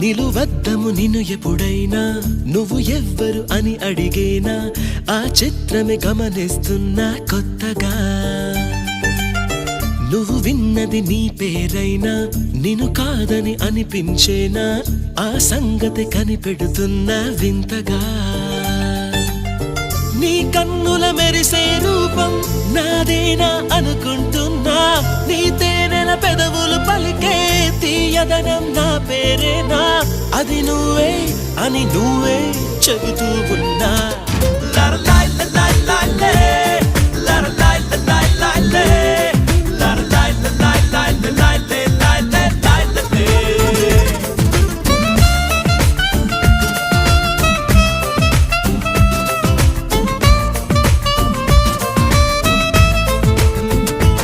నిలువద్దము నిన్ను ఎప్పుడైనా నువ్వు ఎవ్వరు అని అడిగేనా ఆ చిత్రమే గమనిస్తున్నా కొత్తగా నువ్వు విన్నది నీ పేరైనా నిన్ను కాదని అనిపించేనా ఆ సంగతి కనిపెడుతున్నా వింతగా నీ కన్నుల మెరిసే రూపం నాదేనా అనుకుంటున్నా నీ తేనెల పెదవులు పలికే తీయదనం నా పేరేనా అది నువ్వే అని నువ్వే చెబుతూ ఉన్నా లా లా లా లా లా.